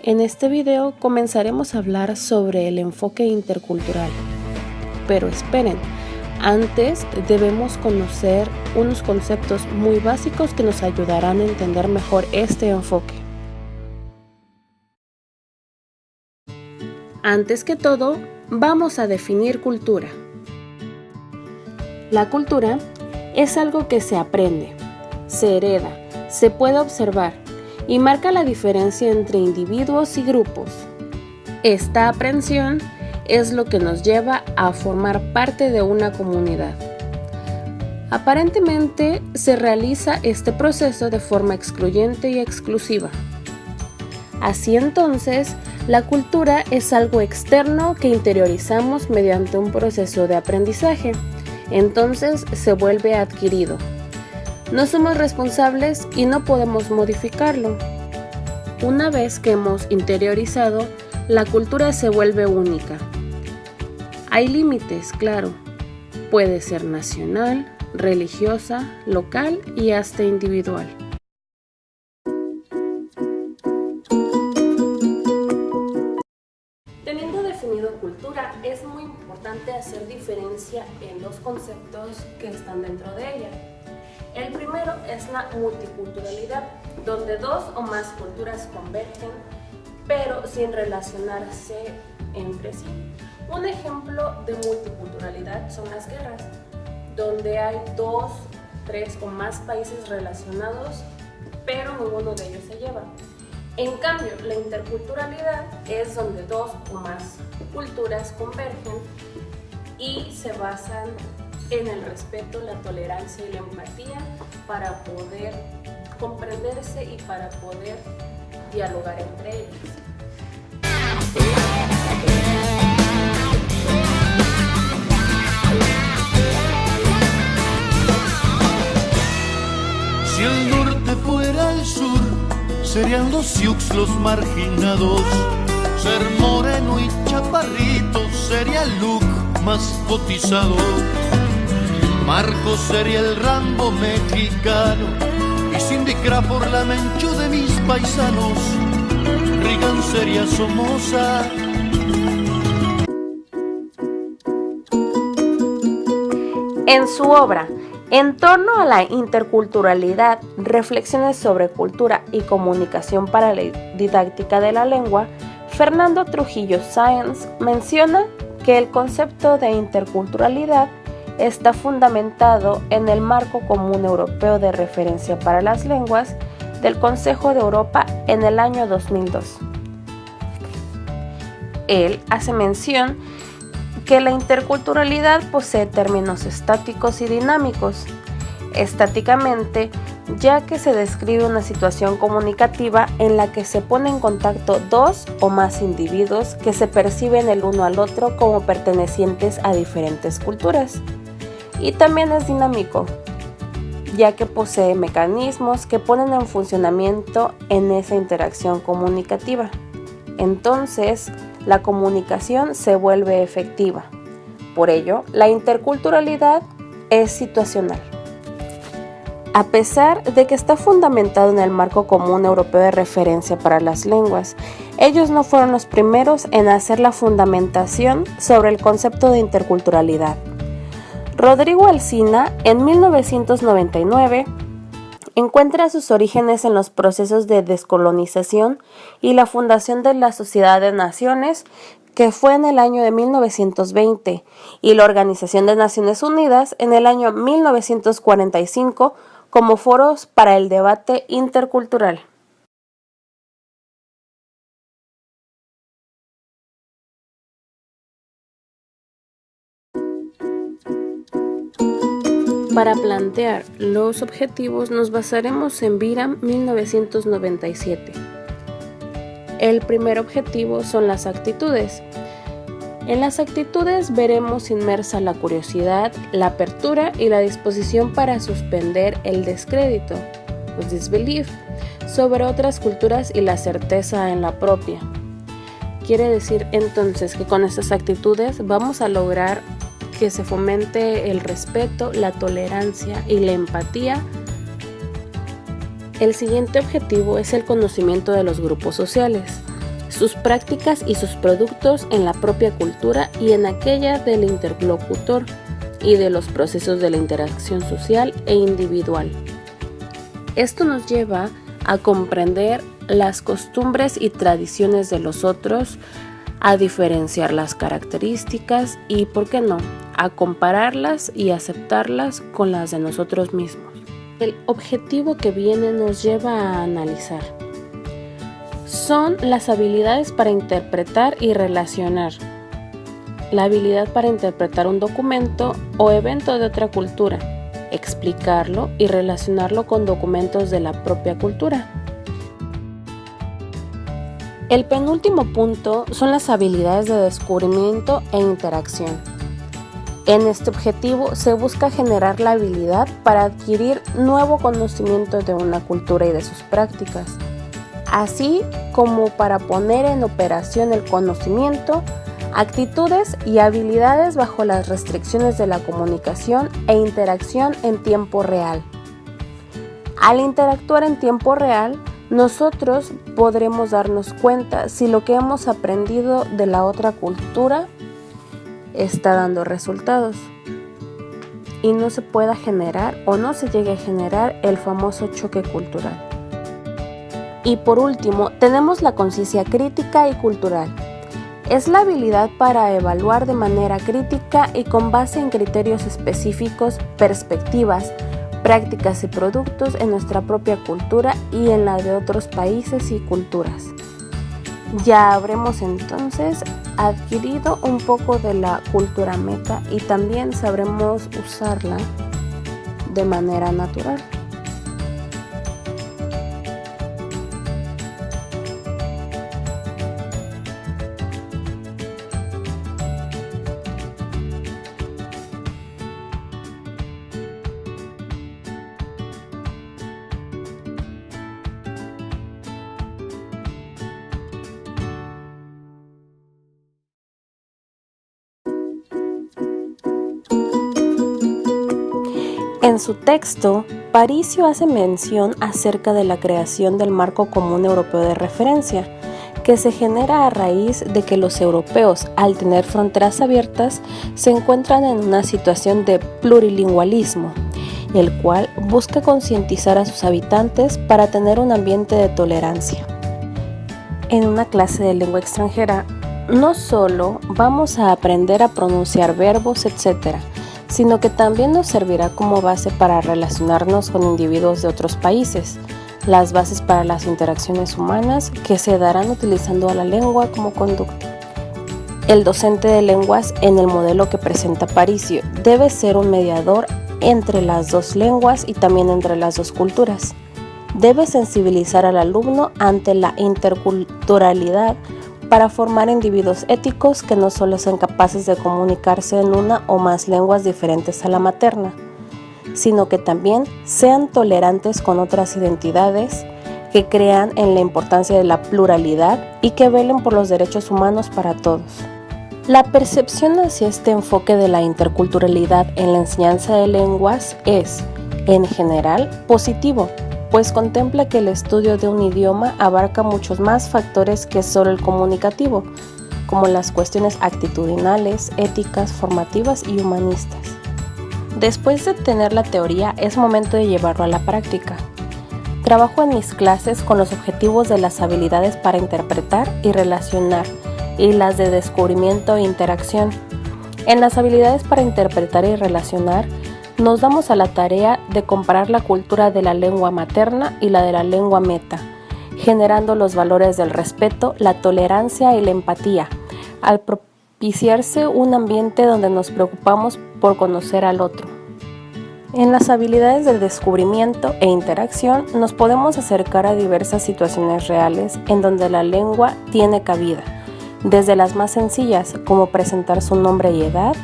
En este video comenzaremos a hablar sobre el enfoque intercultural. Pero esperen, antes debemos conocer unos conceptos muy básicos que nos ayudarán a entender mejor este enfoque. Antes que todo, vamos a definir cultura. La cultura es algo que se aprende, se hereda, se puede observar y marca la diferencia entre individuos y grupos. Esta aprehensión es lo que nos lleva a formar parte de una comunidad. Aparentemente se realiza este proceso de forma excluyente y exclusiva. Así entonces, la cultura es algo externo que interiorizamos mediante un proceso de aprendizaje. Entonces se vuelve adquirido. No somos responsables y no podemos modificarlo. Una vez que hemos interiorizado, la cultura se vuelve única. Hay límites, claro. Puede ser nacional, religiosa, local y hasta individual. Teniendo definido cultura, es muy importante hacer diferencia en los conceptos que están dentro de ella. El primero es la multiculturalidad, donde dos o más culturas convergen, pero sin relacionarse entre sí. Un ejemplo de multiculturalidad son las guerras, donde hay 2, 3 o más países relacionados, pero ninguno de ellos se lleva. En cambio, la interculturalidad es donde 2 o más culturas convergen y se basan en el respeto, la tolerancia y la empatía para poder comprenderse y para poder dialogar entre ellos. Si el norte fuera el sur, serían los Sioux los marginados. Ser moreno y chaparrito sería el look más cotizado. Marcos sería el Rambo mexicano y Cindy Crawford la Menchú de mis paisanos. Reagan sería Somoza. En su obra En torno a la interculturalidad, reflexiones sobre cultura y comunicación para la didáctica de la lengua, Fernando Trujillo Sáenz menciona que el concepto de interculturalidad está fundamentado en el Marco Común Europeo de Referencia para las Lenguas del Consejo de Europa en el año 2002. Él hace mención que la interculturalidad posee términos estáticos y dinámicos. Estáticamente, ya que se describe una situación comunicativa en la que se pone en contacto dos o más individuos que se perciben el uno al otro como pertenecientes a diferentes culturas. Y también es dinámico, ya que posee mecanismos que ponen en funcionamiento en esa interacción comunicativa. Entonces, la comunicación se vuelve efectiva. Por ello, la interculturalidad es situacional. A pesar de que está fundamentado en el Marco Común Europeo de Referencia para las Lenguas, ellos no fueron los primeros en hacer la fundamentación sobre el concepto de interculturalidad. Rodrigo Alsina, en 1999, encuentra sus orígenes en los procesos de descolonización y la fundación de la Sociedad de Naciones, que fue en el año de 1920, y la Organización de Naciones Unidas en el año 1945 como foros para el debate intercultural. Para plantear los objetivos nos basaremos en Byram 1997. El primer objetivo son las actitudes. En las actitudes veremos inmersa la curiosidad, la apertura y la disposición para suspender el descrédito, disbelief, sobre otras culturas y la certeza en la propia. Quiere decir entonces que con estas actitudes vamos a lograr que se fomente el respeto, la tolerancia y la empatía. El siguiente objetivo es el conocimiento de los grupos sociales, sus prácticas y sus productos en la propia cultura y en aquella del interlocutor y de los procesos de la interacción social e individual. Esto nos lleva a comprender las costumbres y tradiciones de los otros, a diferenciar las características y, ¿por qué no?, a compararlas y aceptarlas con las de nosotros mismos. El objetivo que viene nos lleva a analizar. Son las habilidades para interpretar y relacionar. La habilidad para interpretar un documento o evento de otra cultura, explicarlo y relacionarlo con documentos de la propia cultura. El penúltimo punto son las habilidades de descubrimiento e interacción. En este objetivo se busca generar la habilidad para adquirir nuevo conocimiento de una cultura y de sus prácticas, así como para poner en operación el conocimiento, actitudes y habilidades bajo las restricciones de la comunicación e interacción en tiempo real. Al interactuar en tiempo real, nosotros podremos darnos cuenta si lo que hemos aprendido de la otra cultura está dando resultados y no se pueda generar o no se llegue a generar el famoso choque cultural. Y por último, tenemos la conciencia crítica y cultural. Es la habilidad para evaluar de manera crítica y con base en criterios específicos, perspectivas, prácticas y productos en nuestra propia cultura y en la de otros países y culturas. Ya habremos entonces adquirido un poco de la cultura meta y también sabremos usarla de manera natural. En su texto, Paricio hace mención acerca de la creación del Marco Común Europeo de Referencia, que se genera a raíz de que los europeos, al tener fronteras abiertas, se encuentran en una situación de plurilingüismo, el cual busca concientizar a sus habitantes para tener un ambiente de tolerancia. En una clase de lengua extranjera, no solo vamos a aprender a pronunciar verbos, etc., sino que también nos servirá como base para relacionarnos con individuos de otros países, las bases para las interacciones humanas que se darán utilizando a la lengua como conducto. El docente de lenguas, en el modelo que presenta Paricio, debe ser un mediador entre las dos lenguas y también entre las dos culturas. Debe sensibilizar al alumno ante la interculturalidad para formar individuos éticos que no solo sean capaces de comunicarse en una o más lenguas diferentes a la materna, sino que también sean tolerantes con otras identidades, que crean en la importancia de la pluralidad y que velen por los derechos humanos para todos. La percepción hacia este enfoque de la interculturalidad en la enseñanza de lenguas es, en general, positivo, pues contempla que el estudio de un idioma abarca muchos más factores que solo el comunicativo, como las cuestiones actitudinales, éticas, formativas y humanistas. Después de tener la teoría, es momento de llevarlo a la práctica. Trabajo en mis clases con los objetivos de las habilidades para interpretar y relacionar, y las de descubrimiento e interacción. En las habilidades para interpretar y relacionar, nos damos a la tarea de comparar la cultura de la lengua materna y la de la lengua meta, generando los valores del respeto, la tolerancia y la empatía, al propiciarse un ambiente donde nos preocupamos por conocer al otro. En las habilidades de descubrimiento e interacción nos podemos acercar a diversas situaciones reales en donde la lengua tiene cabida, desde las más sencillas, como presentar su nombre y edad,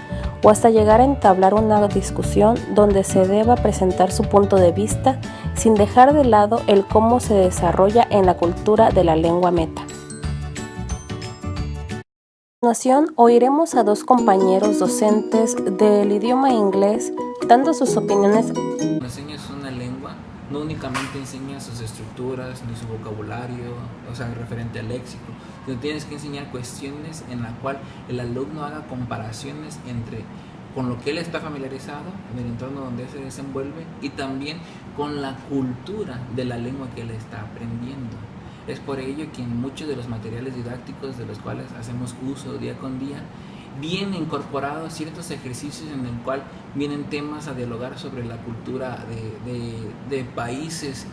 o hasta llegar a entablar una discusión donde se deba presentar su punto de vista sin dejar de lado el cómo se desarrolla en la cultura de la lengua meta. A continuación, oiremos a dos compañeros docentes del idioma inglés dando sus opiniones. Cuando enseñas una lengua, no únicamente enseñas sus estructuras ni su vocabulario, o sea, referente al léxico, sino tienes que enseñar cuestiones en la cual el alumno haga comparaciones entre con lo que él está familiarizado en el entorno donde se desenvuelve y también con la cultura de la lengua que él está aprendiendo. Es por ello que en muchos de los materiales didácticos de los cuales hacemos uso día con día, vienen incorporados ciertos ejercicios en el cual vienen temas a dialogar sobre la cultura de países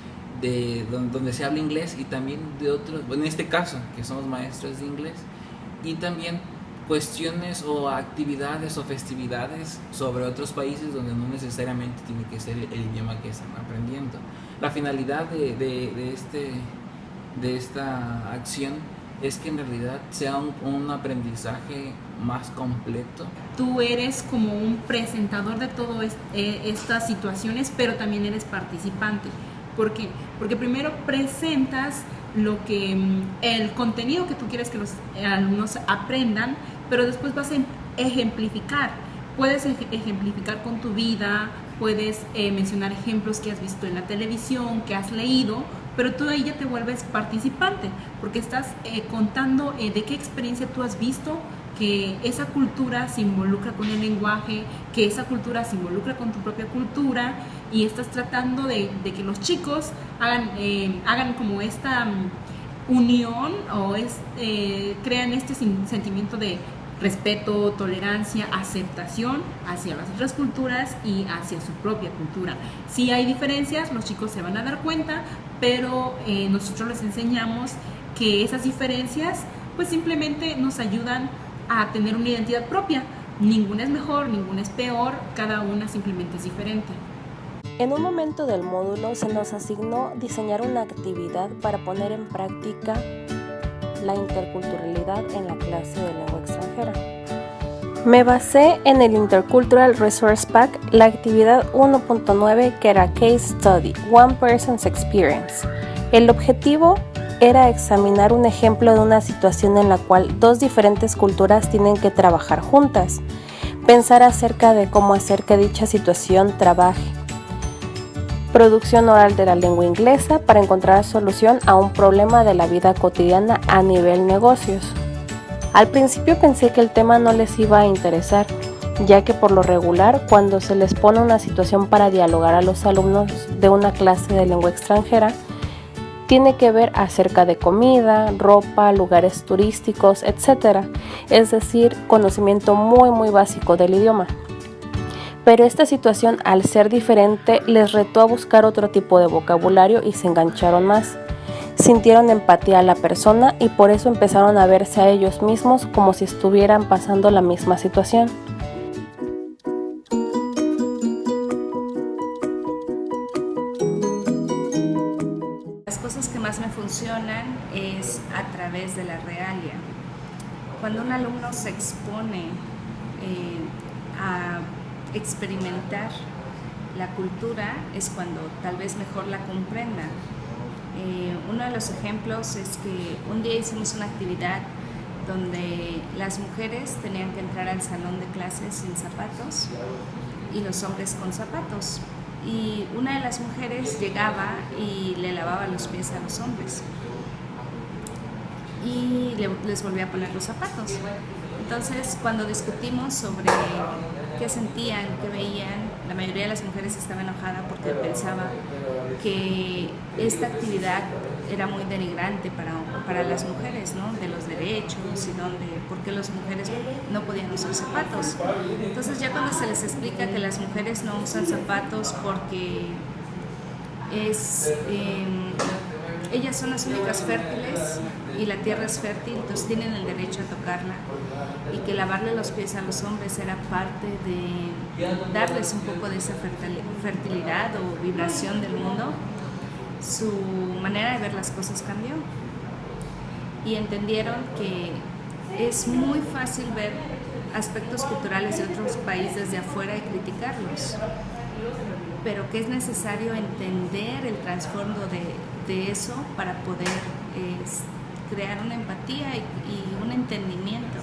donde se habla inglés y también de otros, en este caso que somos maestros de inglés, y también cuestiones o actividades o festividades sobre otros países donde no necesariamente tiene que ser el idioma que están aprendiendo. La finalidad de esta acción es que en realidad sea un aprendizaje más completo. Tú eres como un presentador de todas estas situaciones, pero también eres participante. ¿Por qué? Porque primero presentas el contenido que tú quieres que los alumnos aprendan, pero después vas a ejemplificar. Puedes ejemplificar con tu vida, puedes mencionar ejemplos que has visto en la televisión, que has leído, pero tú ahí ya te vuelves participante, porque estás contando de qué experiencia tú has visto, que esa cultura se involucra con el lenguaje, que esa cultura se involucra con tu propia cultura, y estás tratando de que los chicos hagan como esta unión o crean este sentimiento de respeto, tolerancia, aceptación hacia las otras culturas y hacia su propia cultura. Si hay diferencias, los chicos se van a dar cuenta, pero nosotros les enseñamos que esas diferencias pues simplemente nos ayudan a tener una identidad propia. Ninguna es mejor, ninguna es peor, cada una simplemente es diferente. En un momento del módulo se nos asignó diseñar una actividad para poner en práctica la interculturalidad en la clase de lengua extranjera. Me basé en el Intercultural Resource Pack, la actividad 1.9, que era Case Study, One Person's Experience. El objetivo era examinar un ejemplo de una situación en la cual dos diferentes culturas tienen que trabajar juntas, pensar acerca de cómo hacer que dicha situación trabaje. Producción oral de la lengua inglesa para encontrar solución a un problema de la vida cotidiana a nivel negocios. Al principio pensé que el tema no les iba a interesar, ya que por lo regular, cuando se les pone una situación para dialogar a los alumnos de una clase de lengua extranjera, tiene que ver acerca de comida, ropa, lugares turísticos, etc. Es decir, conocimiento muy básico del idioma. Pero esta situación, al ser diferente, les retó a buscar otro tipo de vocabulario y se engancharon más. Sintieron empatía a la persona y por eso empezaron a verse a ellos mismos como si estuvieran pasando la misma situación. Las cosas que más me funcionan es a través de la realia. Cuando un alumno se expone a experimentar la cultura es cuando tal vez mejor la comprenda. Uno de los ejemplos es que un día hicimos una actividad donde las mujeres tenían que entrar al salón de clases sin zapatos y los hombres con zapatos. Y una de las mujeres llegaba y le lavaba los pies a los hombres y les volvía a poner los zapatos. Entonces, cuando discutimos sobre qué sentían, qué veían, la mayoría de las mujeres estaba enojada porque pensaba que esta actividad era muy denigrante para las mujeres, ¿no? De los derechos y por qué las mujeres no podían usar zapatos. Entonces, ya cuando se les explica que las mujeres no usan zapatos porque ellas son las únicas fértiles y la tierra es fértil, entonces tienen el derecho a tocarla, y que lavarle los pies a los hombres era parte de darles un poco de esa fertilidad o vibración del mundo, su manera de ver las cosas cambió y entendieron que es muy fácil ver aspectos culturales de otros países de afuera y criticarlos, pero que es necesario entender el trasfondo de eso para poder crear una empatía y un entendimiento.